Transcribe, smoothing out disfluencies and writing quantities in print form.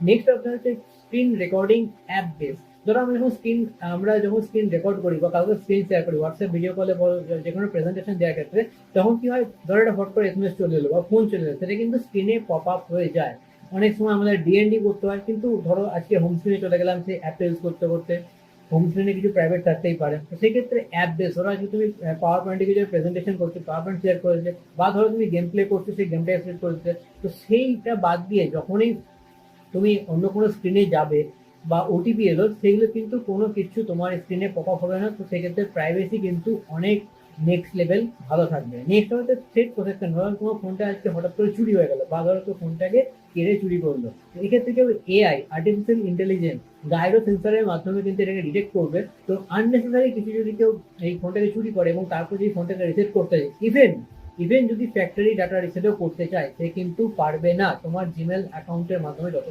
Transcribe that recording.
Next আপনার হচ্ছে screen recording app base. ধরো আমরা যখন স্ক্রিন রেকর্ড করি বা কাউকে স্ক্রিন শেয়ার করি হোয়াটসঅ্যাপ ভিডিও কলে, যে কোনো প্রেজেন্টেশন দেওয়ার ক্ষেত্রে, তখন কি হয়, ধরো একটা হট করে এসএমএস চলে এলো বা ফোন চলে এলো, সেটা কিন্তু স্ক্রিনে পপ আপ হয়ে যায়। অনেক সময় আমাদের ডিএনডি করতে হয়, কিন্তু ধরো আজকে হোম স্ক্রিনে চলে গেলাম সেই অ্যাপটা ইউজ করতে করতে, হোম স্ক্রিনে কিছু প্রাইভেট থাকতেই পারে, তো সেক্ষেত্রে অ্যাপ বেস, ধরো আজকে তুমি পাওয়ার পয়েন্টে কিছু প্রেজেন্টেশন করছো, পাওয়ার পয়েন্ট শেয়ার করেছে, বা ধরো তুমি গেম প্লে করছো, সেই গেমটা শেয়ার করেছে, তো সেইটা বাদ দিয়ে যখনই তুমি অন্য কোনো স্ক্রিনে যাবে বা ওটিপি এলো, সেগুলো কিন্তু কোনো কিছু তোমার স্ক্রিনে পপ আপ হবে না। তো সেক্ষেত্রে প্রাইভেসি কিন্তু অনেক নেক্সট লেভেল ভালো থাকবে। নেক্সট হচ্ছে থ্রেট প্রোটেকশন। ধরো তোমার ফোনটা আজকে হঠাৎ করে চুরি হয়ে গেল, বা ধরো তো ফোনটাকে কেড়ে চুরি করলো, তো এক্ষেত্রে কেউ এআই, আর্টিফিশিয়াল ইন্টেলিজেন্স, গাইরো সেন্সারের মাধ্যমে কিন্তু এটাকে ডিটেক্ট করবে। তো আননেসেসারি কিছু যদি কেউ এই ফোনটাকে চুরি করে এবং তারপর যদি ফোনটাকে রিসেট করতে যায়, ইভেন ইভেন যদি ফ্যাক্টরি ডাটা রিসেটও করতে চায়, সে কিন্তু পারবে না তোমার জিমেল অ্যাকাউন্টের মাধ্যমে যত